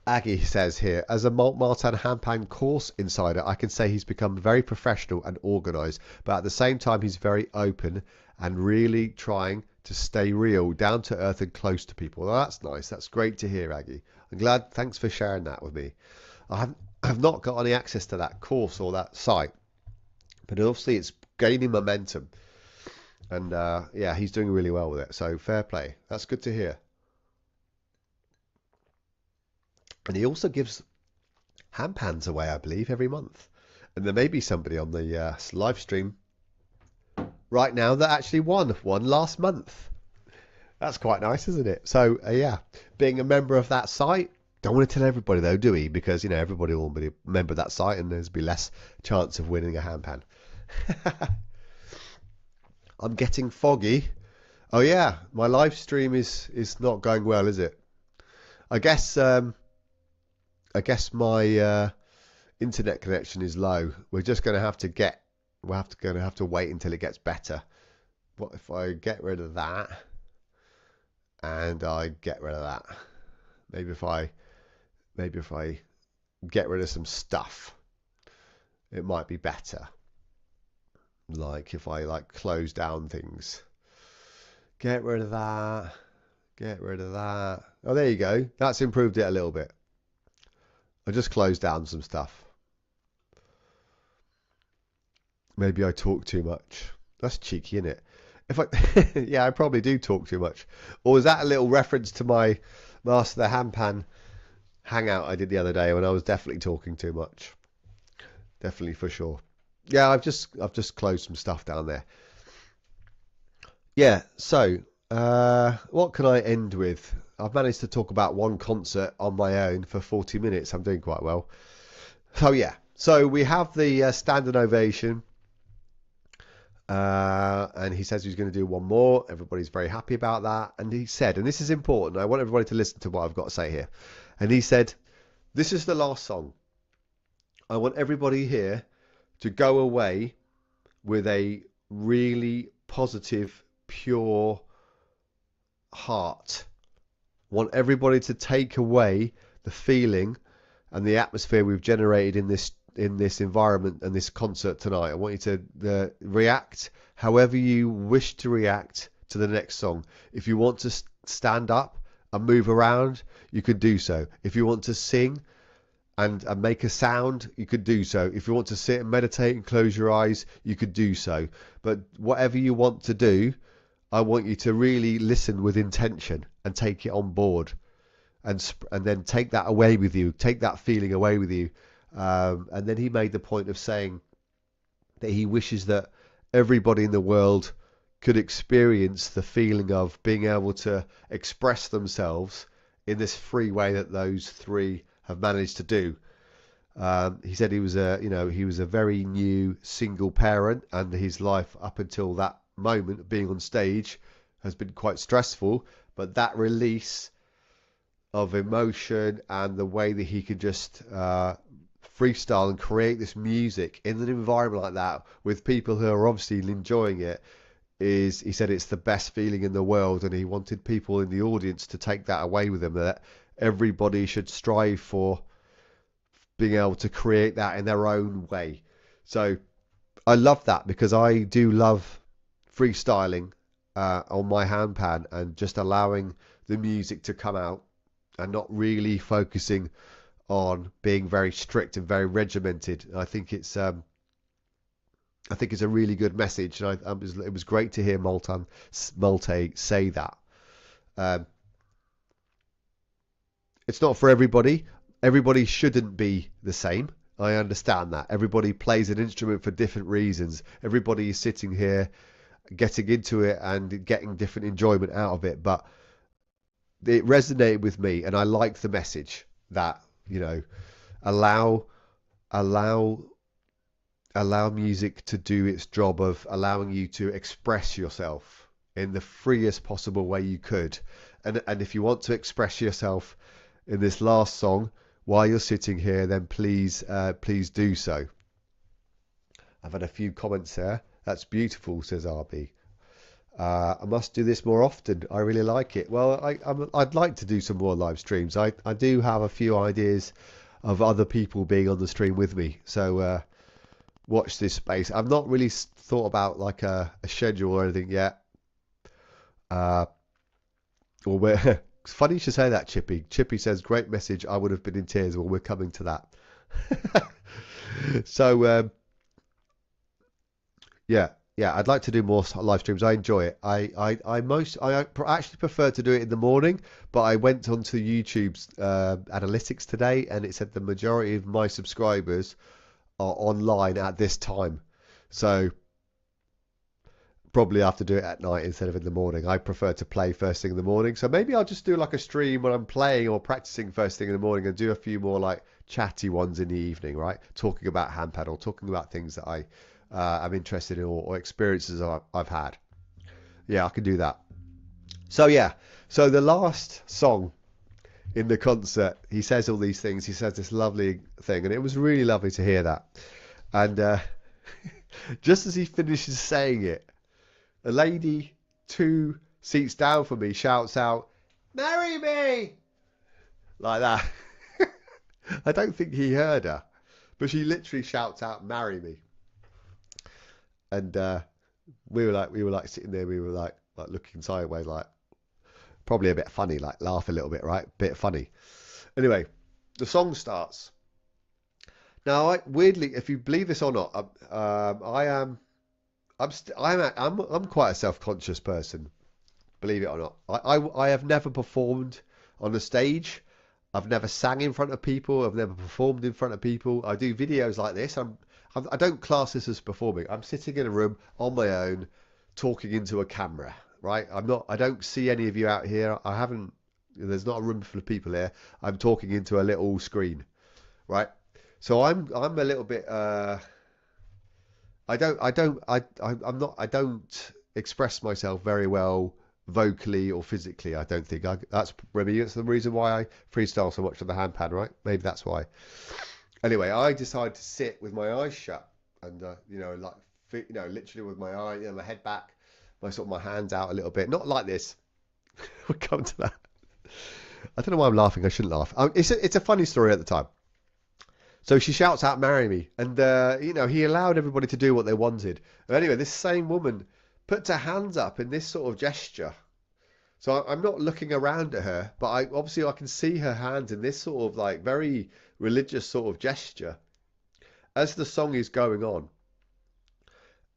Aggie says here, as a Marten handpan course insider, I can say he's become very professional and organised, but at the same time he's very open and really trying to stay real, down to earth and close to people. Well, that's nice. That's great to hear, Aggie. I'm glad. Thanks for sharing that with me. I've not got any access to that course or that site, but obviously it's gaining momentum, and he's doing really well with it. So fair play. That's good to hear. And he also gives handpans away, I believe, every month. And there may be somebody on the live stream right now that actually won one last month. That's quite nice, isn't it? So being a member of that site, don't want to tell everybody though, do we? Because everybody will be a member of that site, and there's be less chance of winning a handpan. I'm getting foggy. Oh yeah, my live stream is not going well, is it? I guess I guess my internet connection is low. We're just going to have to going to have to wait until it gets better. What if I get rid of that and I get rid of that? Maybe if I get rid of some stuff, it might be better. Like if I like close down things. Get rid of that. Get rid of that. Oh, there you go. That's improved it a little bit. I just closed down some stuff. Maybe I talk too much. That's cheeky, isn't it? If I, yeah, I probably do talk too much. Or was that a little reference to my Master the Handpan hangout I did the other day when I was definitely talking too much? Definitely for sure. Yeah, I've just closed some stuff down there. Yeah, so what can I end with? I've managed to talk about one concert on my own for 40 minutes. I'm doing quite well. So yeah, so we have the standing ovation. And he says he's going to do one more. Everybody's very happy about that. And he said, and this is important, I want everybody to listen to what I've got to say here. And he said, this is the last song. I want everybody here to go away with a really positive, pure heart. Want everybody to take away the feeling and the atmosphere we've generated in this environment and this concert tonight. I want you to react however you wish to react to the next song. If you want to stand up and move around, you could do so. If you want to sing and make a sound, you could do so. If you want to sit and meditate and close your eyes, you could do so. But whatever you want to do, I want you to really listen with intention and take it on board, and then take that away with you, take that feeling away with you. And then he made the point of saying that he wishes that everybody in the world could experience the feeling of being able to express themselves in this free way that those three have managed to do. He said he was a very new single parent, and his life up until that moment, being on stage, has been quite stressful. But that release of emotion and the way that he could just freestyle and create this music in an environment like that with people who are obviously enjoying it, is, he said, it's the best feeling in the world. And he wanted people in the audience to take that away with them, that everybody should strive for being able to create that in their own way. So I love that, because I do love freestyling on my handpan and just allowing the music to come out and not really focusing on being very strict and very regimented. I think it's a really good message, and it was great to hear Malte say that. It's not for everybody. Everybody shouldn't be the same. I understand that. Everybody plays an instrument for different reasons. Everybody is sitting here getting into it and getting different enjoyment out of it. But it resonated with me, and I liked the message that, you know, allow music to do its job of allowing you to express yourself in the freest possible way you could. And if you want to express yourself in this last song while you're sitting here, then please do so. I've had a few comments there. That's beautiful, says RB. I must do this more often. I really like it. Well, I'd like to do some more live streams. I do have a few ideas of other people being on the stream with me. So watch this space. I've not really thought about like a schedule or anything yet. It's funny you should say that, Chippy. Chippy says, great message. I would have been in tears. Well, we're coming to that. So yeah, I'd like to do more live streams. I enjoy it. I actually prefer to do it in the morning, but I went onto YouTube's analytics today, and it said the majority of my subscribers are online at this time. So probably have to do it at night instead of in the morning. I prefer to play first thing in the morning. So maybe I'll just do like a stream when I'm playing or practicing first thing in the morning, and do a few more like chatty ones in the evening, right? Talking about handpan or talking about things that I'm interested in, or experiences I've had. Yeah, I can do that. So yeah, so the last song in the concert. He says all these things. He says this lovely thing, and it was really lovely to hear that. And just as he finishes saying it, a lady 2 seats down from me shouts out, "Marry me!" Like that. I don't think he heard her, but she literally shouts out, "Marry me!" And we were like sitting there. We were like looking sideways, like probably a bit funny, like laugh a little bit, right? Bit funny. Anyway, the song starts. Now, weirdly, if you believe this or not, I'm quite a self-conscious person. Believe it or not, I have never performed on a stage. I've never sang in front of people. I've never performed in front of people. I do videos like this. I don't class this as performing. I'm sitting in a room on my own, talking into a camera. Right? I don't see any of you out here. I haven't. There's not a room full of people here. I'm talking into a little screen. Right? So I'm a little bit. I don't express myself very well vocally or physically. I don't think that's the reason why I freestyle so much on the handpan, right? Maybe that's why. Anyway, I decided to sit with my eyes shut and literally with my head back, my hands out a little bit, not like this. We'll come to that. I don't know why I'm laughing. I shouldn't laugh. It's a funny story at the time. So she shouts out, "Marry me," and he allowed everybody to do what they wanted. But anyway, this same woman puts her hands up in this sort of gesture. So I'm not looking around at her, but I can see her hands in this sort of like very religious sort of gesture as the song is going on.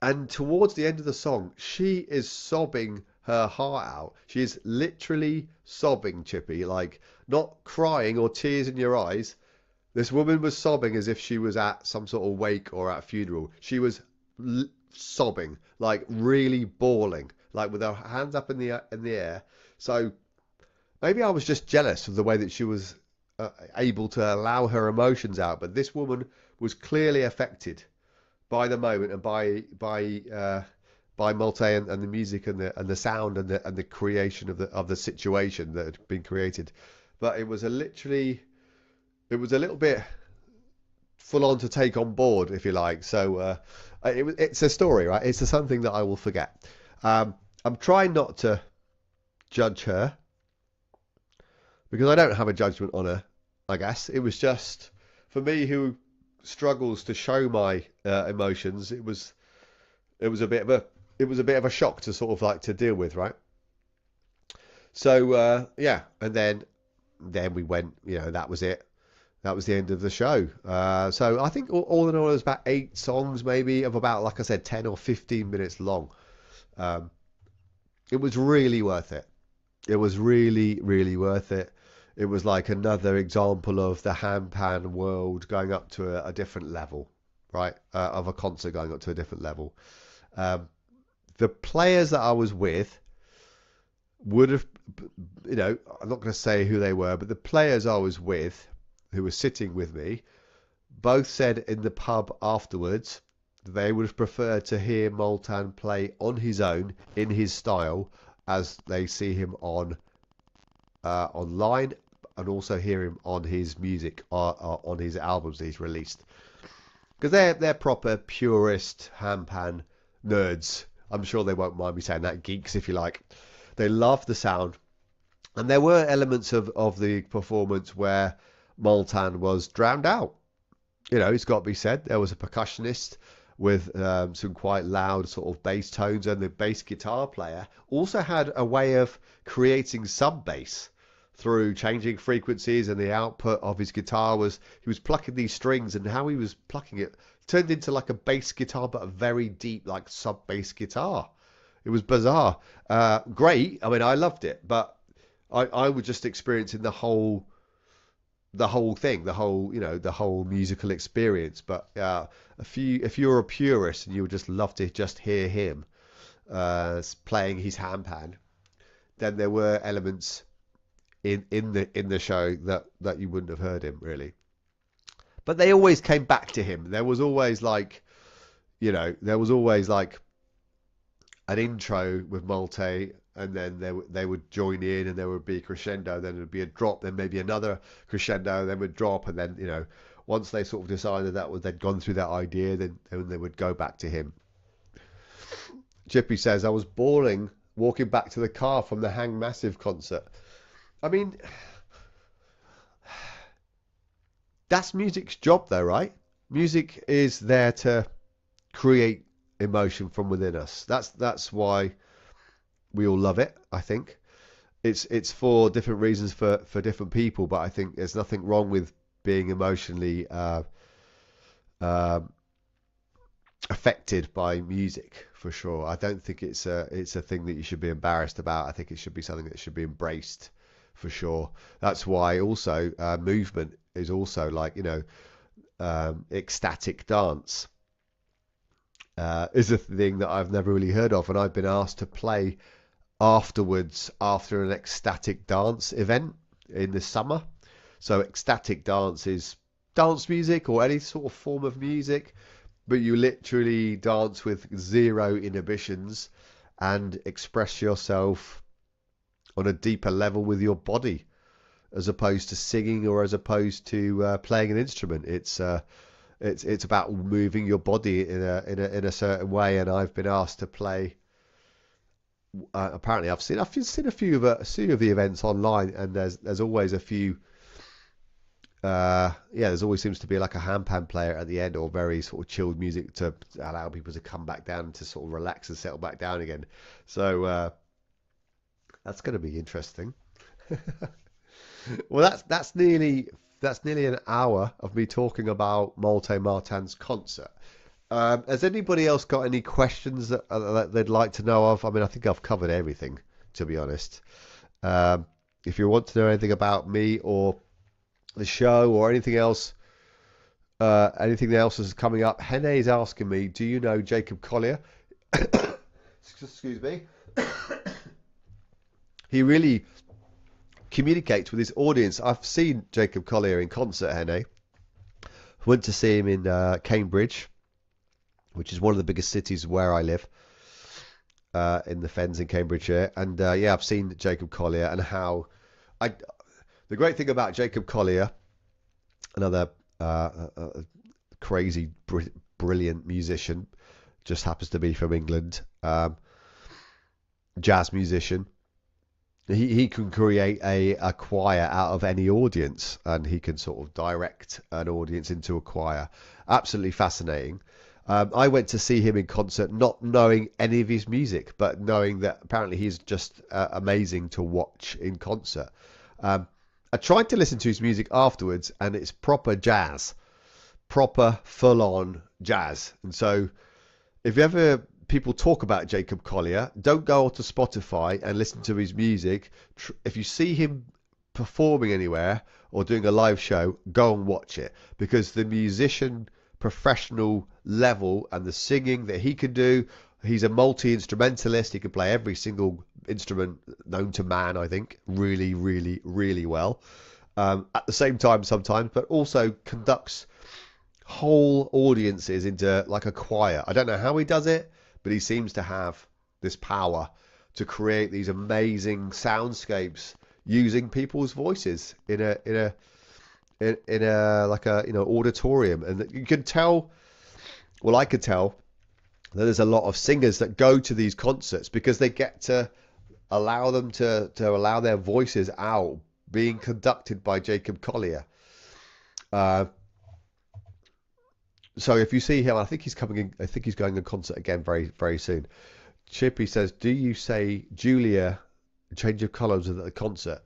And towards the end of the song, she is sobbing her heart out. She is literally sobbing, Chippy, like not crying or tears in your eyes. This woman was sobbing as if she was at some sort of wake or at a funeral. She was sobbing, like really bawling, like with her hands up in the air. So maybe I was just jealous of the way that she was able to allow her emotions out. But this woman was clearly affected by the moment and by Malte and the music and the sound and the creation of the situation that had been created. But it was a little bit full on to take on board, if you like. So it's a story, right? It's something that I will forget. I'm trying not to judge her because I don't have a judgment on her, I guess. It was just for me, who struggles to show my emotions. It was a bit of a shock to sort of like to deal with, right? So yeah, and then we went. That was it. That was the end of the show. So I think all in all, it was about 8 songs, maybe, of about, like I said, 10 or 15 minutes long. It was really worth it. It was really, really worth it. It was like another example of the handpan world going up to a different level, right? Of a concert going up to a different level. The players that I was with would have, I'm not going to say who they were, but the players I was with, who were sitting with me, both said in the pub afterwards they would have preferred to hear Malte play on his own in his style as they see him on online, and also hear him on his music on his albums that he's released, because they're proper purist handpan nerds. I'm sure they won't mind me saying that, geeks if you like. They love the sound, and there were elements of the performance where Malte was drowned out. It's got to be said. There was a percussionist with some quite loud sort of bass tones, and the bass guitar player also had a way of creating sub bass through changing frequencies, and the output of his guitar he was plucking these strings, and how he was plucking it turned into like a bass guitar, but a very deep like sub bass guitar. It was bizarre. Great. I mean, I loved it, but I was just experiencing the whole thing, the whole musical experience. But if you're a purist and you would just love to just hear him playing his handpan, then there were elements in the show that you wouldn't have heard him really. But they always came back to him. There was always like an intro with Malte and then they would join in, and there would be a crescendo, then there would be a drop, then maybe another crescendo, then would drop, and then, you know, once they sort of decided they'd gone through that idea, then they would go back to him. Chippy says, I was bawling walking back to the car from the Hang Massive concert. I mean, that's music's job though, right? Music is there to create emotion from within us. That's why we all love it, I think. It's for different reasons for different people, but I think there's nothing wrong with being emotionally affected by music, for sure. I don't think it's a thing that you should be embarrassed about. I think it should be something that should be embraced, for sure. That's why also movement is also, like, you know, ecstatic dance is a thing that I've never really heard of, and I've been asked to play afterwards after an ecstatic dance event in the summer. So ecstatic dance is dance music or any sort of form of music, but you literally dance with zero inhibitions and express yourself on a deeper level with your body, as opposed to singing or as opposed to playing an instrument. It's about moving your body in a certain way, and I've been asked to play. Apparently, I've seen a few of the events online, and there's always a few. There's always seems to be like a handpan player at the end, or very sort of chilled music to allow people to come back down, to sort of relax and settle back down again. So that's going to be interesting. Well, that's nearly an hour of me talking about Malte Martin's concert. Has anybody else got any questions that they'd like to know of? I mean, I think I've covered everything, to be honest. If you want to know anything about me or the show or anything else is coming up, Hene is asking me, do you know Jacob Collier? Excuse me. He really communicates with his audience. I've seen Jacob Collier in concert, Hene. Went to see him in Cambridge, which is one of the biggest cities where I live, in the Fens in Cambridgeshire. And I've seen Jacob Collier, and how the great thing about Jacob Collier, another crazy, brilliant musician, just happens to be from England, jazz musician. He can create a choir out of any audience, and he can sort of direct an audience into a choir. Absolutely fascinating. I went to see him in concert not knowing any of his music, but knowing that apparently he's just amazing to watch in concert. I tried to listen to his music afterwards, and it's proper jazz, proper full-on jazz. And so if ever people talk about Jacob Collier, don't go to Spotify and listen to his music. If you see him performing anywhere or doing a live show, go and watch it, because the musician professional level and the singing that he can do, he's a multi-instrumentalist. He can play every single instrument known to man, I think, really, really, really well. At the same time sometimes, but also conducts whole audiences into like a choir. I don't know how he does it, but he seems to have this power to create these amazing soundscapes using people's voices in a like a, you know, auditorium. And you can tell, well, I could tell that there's a lot of singers that go to these concerts because they get to allow them to allow their voices out, being conducted by Jacob Collier. So if you see him, I think he's coming in, I think he's going to concert again very, very soon. Chippy says, do you say Julia Change of Colours was at the concert?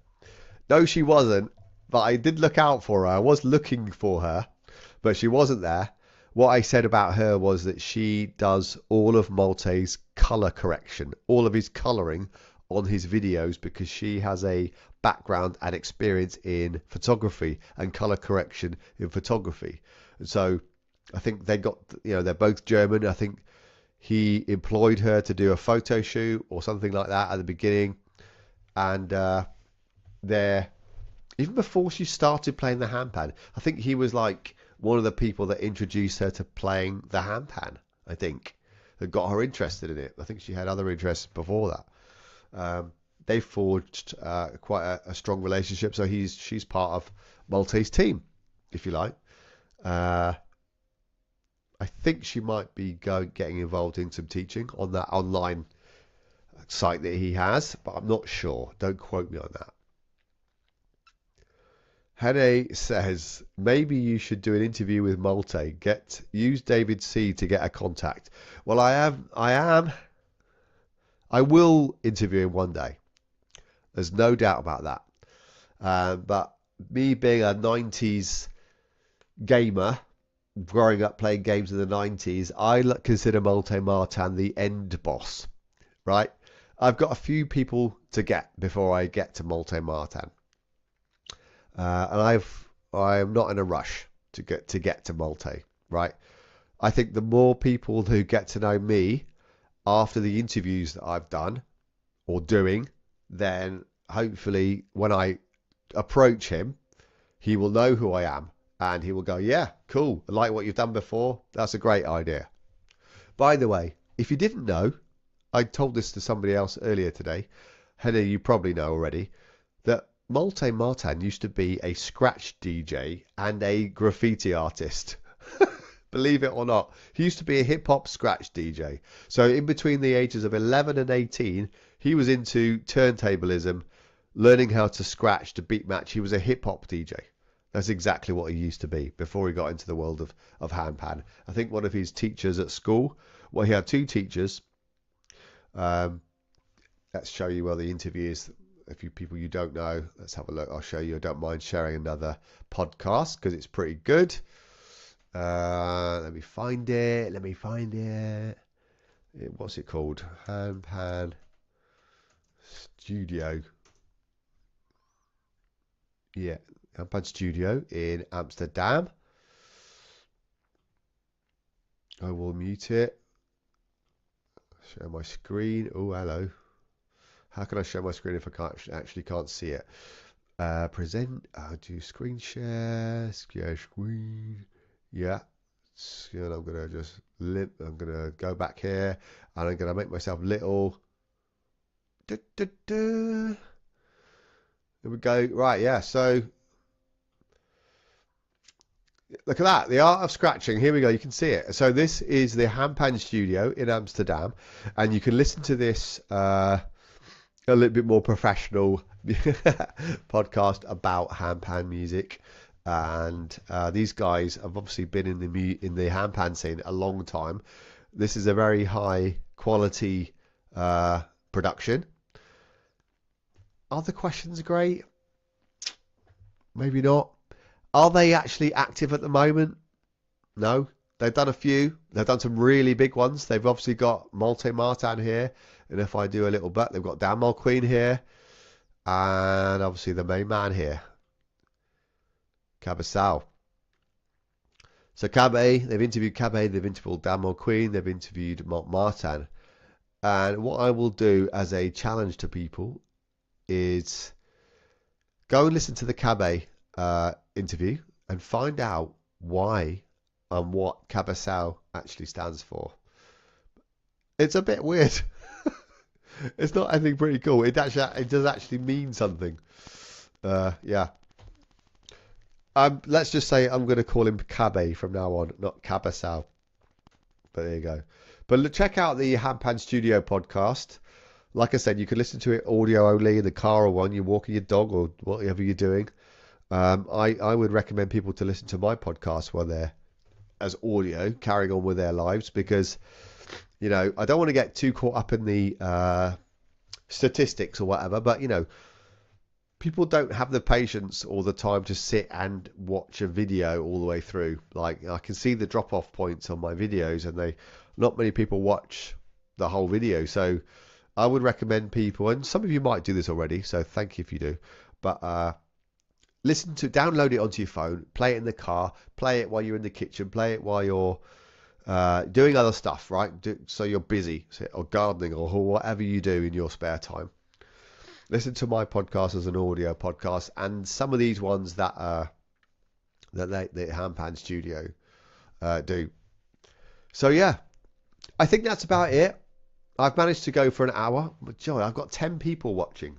No, she wasn't, but I did look out for her. I was looking for her, but she wasn't there. What I said about her was that she does all of Malte's colour correction, all of his colouring on his videos, because she has a background and experience in photography and colour correction in photography. And so I think they got, you know, they're both German. I think he employed her to do a photo shoot or something like that at the beginning. And they're, even before she started playing the handpan, I think he was like one of the people that introduced her to playing the handpan, I think, that got her interested in it. I think she had other interests before that. They forged quite a strong relationship. So she's part of Malte's team, if you like. I think she might be getting involved in some teaching on that online site that he has, but I'm not sure. Don't quote me on that. Hene says, maybe you should do an interview with Malte. Use David C to get a contact. Well, I will interview him one day. There's no doubt about that. But me being a 90s gamer, growing up playing games in the 90s, I consider Malte Marten the end boss, right? I've got a few people to get before I get to Malte Marten. And I am not in a rush to get to Malte, right? I think the more people who get to know me after the interviews that I've done or doing, then hopefully when I approach him, he will know who I am and he will go, yeah, cool. I like what you've done before. That's a great idea. By the way, if you didn't know, I told this to somebody else earlier today. Heather, you probably know already that Malte Marten used to be a scratch DJ and a graffiti artist. Believe it or not, he used to be a hip-hop scratch DJ. So in between the ages of 11 and 18, he was into turntablism, learning how to scratch to beat match. He was a hip-hop DJ. That's exactly what he used to be before he got into the world of handpan. I think one of his teachers at school, well, he had two teachers. Let's show you where the interview is. If you people you don't know, let's have a look. I'll show you. I don't mind sharing another podcast because it's pretty good. Let me find it. What's it called? Handpan Studio. Yeah, Handpan Studio in Amsterdam. I will mute it. Share my screen. Oh, hello. How can I show my screen if I can't see it? Present. Do screen share. Share screen. Yeah. So I'm gonna I'm gonna go back here and I'm gonna make myself little. There we go. Right. Yeah. So look at that. The art of scratching. Here we go. You can see it. So this is the Handpan Studio in Amsterdam, and you can listen to this. A little bit more professional podcast about handpan music, and these guys have obviously been in the handpan scene a long time. This is a very high quality production. Are the questions great? Maybe not. Are they actually active at the moment? No. They've done a few. They've done some really big ones. They've obviously got Malte Marten here. And if I do a little bit, they've got Dan Mulqueen here. And obviously the main man here. Cabasal. So Cabé, they've interviewed Cabé, they've interviewed Dan Mulqueen, they've interviewed Malte Marten. And what I will do as a challenge to people is go and listen to the Cabé interview and find out why and what Cabasal actually stands for. It's a bit weird. It's not anything pretty cool. It does actually mean something. Yeah. Let's just say I'm going to call him Cabé from now on, not Cabasal. But there you go. But check out the Handpan Studio podcast. Like I said, you can listen to it audio only in the car or when you're walking your dog or whatever you're doing. I would recommend people to listen to my podcast while they're as audio, carrying on with their lives, because I don't want to get too caught up in the statistics or whatever, but people don't have the patience or the time to sit and watch a video all the way through. Like, I can see the drop-off points on my videos, and not many people watch the whole video. So I would recommend people, and some of you might do this already, so thank you if you do, but download it onto your phone, play it in the car, play it while you're in the kitchen, play it while you're doing other stuff, right? So you're busy, or gardening, or whatever you do in your spare time. Listen to my podcast as an audio podcast, and some of these ones that the Handpan Studio do. So yeah, I think that's about it. I've managed to go for an hour. But Joy, I've got 10 people watching.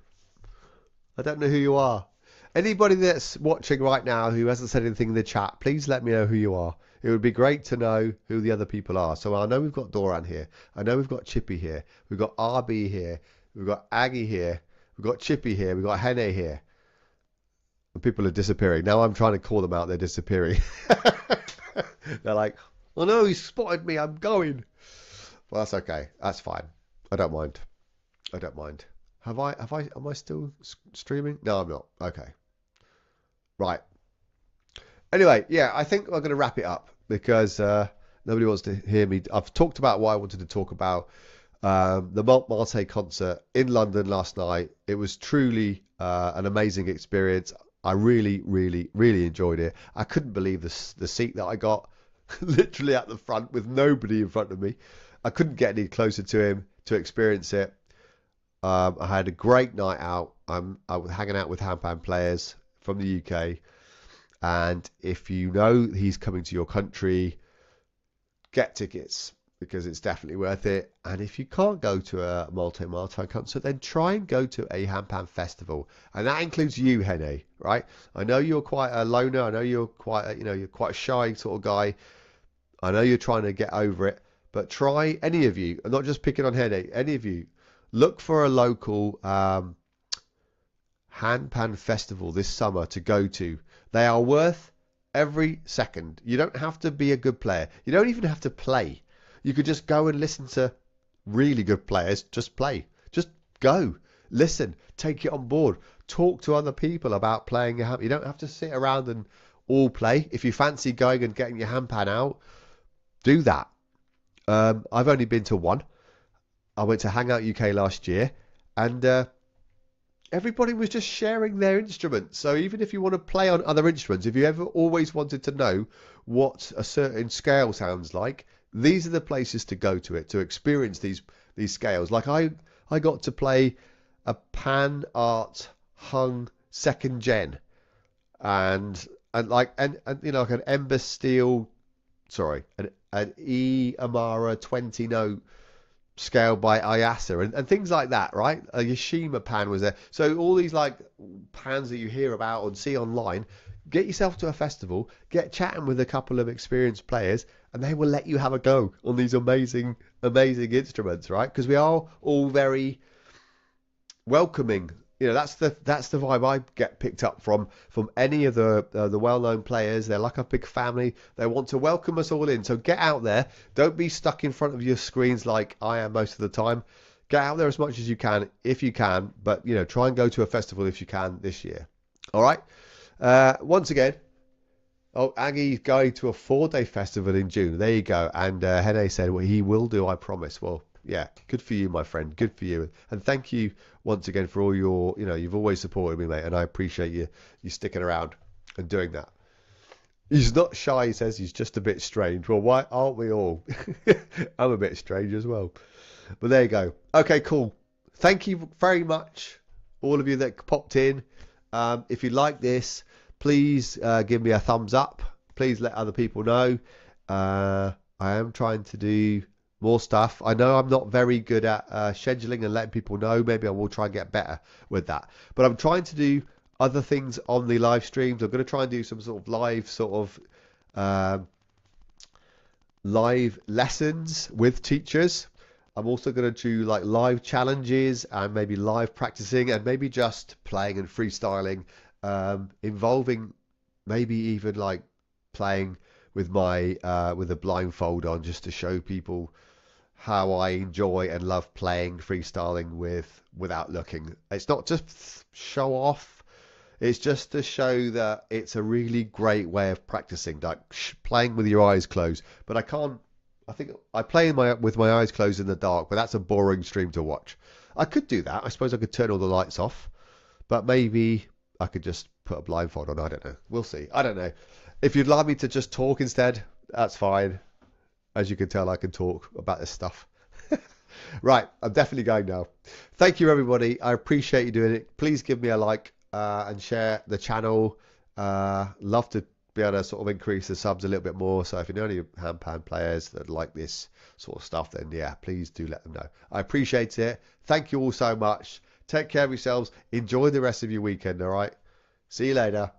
I don't know who you are. Anybody that's watching right now who hasn't said anything in the chat, please let me know who you are. It would be great to know who the other people are. So I know we've got Doran here. I know we've got Chippy here. We've got RB here. We've got Aggie here. We've got Chippy here. We've got Hene here. And people are disappearing. Now I'm trying to call them out. They're disappearing. They're like, oh no, he spotted me. I'm going. Well, that's okay. That's fine. I don't mind. I don't mind. Am I still streaming? No, I'm not. Okay. Right. Anyway, yeah, I think we're going to wrap it up because nobody wants to hear me. I've talked about what I wanted to talk about. The Malte Marten concert in London last night. It was truly an amazing experience. I really, really, really enjoyed it. I couldn't believe the seat that I got, literally at the front with nobody in front of me. I couldn't get any closer to him to experience it. I had a great night out. I was hanging out with handpan players from the UK. And if you know he's coming to your country, get tickets because it's definitely worth it. And if you can't go to a Malte Marten concert, then try and go to a handpan festival. And that includes you, Hene, right? I know you're quite a loner. I know you're quite a, you're quite a shy sort of guy. I know you're trying to get over it. But try, any of you, I'm not just picking on Hene, any of you, look for a local handpan festival this summer to go to. They are worth every second. You don't have to be a good player. You don't even have to play. You could just go and listen to really good players. Just play. Just go. Listen. Take it on board. Talk to other people about playing your handpan. You don't have to sit around and all play. If you fancy going and getting your handpan out, do that. I've only been to one. I went to Hangout UK last year, and everybody was just sharing their instruments. So even if you want to play on other instruments, if you ever always wanted to know what a certain scale sounds like, these are the places to go to experience these scales. Like I got to play a Pan Art Hung second gen, and like an Ember Steel, an E Amara 20 note scale by Ayasa and things like that, right? A Yashima pan was there. So all these like pans that you hear about and see online, get yourself to a festival, get chatting with a couple of experienced players, and they will let you have a go on these amazing instruments, right? Because we are all very welcoming. That's the vibe I get picked up from any of the well-known players. They're like a big family. They want to welcome us all in. So get out there. Don't be stuck in front of your screens like I am most of the time. Get out there as much as you can, if you can. But try and go to a festival if you can this year. All right. Once again, Aggie's going to a 4-day festival in June. There you go. And Hene said, well, he will do, I promise. Well, yeah, good for you, my friend. Good for you. And thank you once again for all your, you've always supported me, mate. And I appreciate you sticking around and doing that. He's not shy, he says. He's just a bit strange. Well, why aren't we all? I'm a bit strange as well. But there you go. Okay, cool. Thank you very much, all of you that popped in. If you like this, please give me a thumbs up. Please let other people know. I am trying to do more stuff. I know I'm not very good at scheduling and letting people know. Maybe I will try and get better with that. But I'm trying to do other things on the live streams. I'm going to try and do some sort of live lessons with teachers. I'm also going to do like live challenges and maybe live practicing and maybe just playing and freestyling, involving maybe even like playing with my with a blindfold on, just to show people how I enjoy and love playing freestyling without looking. It's not just show off, it's just to show that it's a really great way of practicing, like playing with your eyes closed. But I think I play with my eyes closed in the dark, but that's a boring stream to watch. I could do that. I suppose I could turn all the lights off, but maybe I could just put a blindfold on. I don't know. We'll see. I don't know. If you'd like me to just talk instead, that's fine. As you can tell, I can talk about this stuff. Right, I'm definitely going now. Thank you, everybody. I appreciate you doing it. Please give me a like and share the channel. Love to be able to sort of increase the subs a little bit more. So if you know any handpan players that like this sort of stuff, then yeah, please do let them know. I appreciate it. Thank you all so much. Take care of yourselves. Enjoy the rest of your weekend, all right? See you later.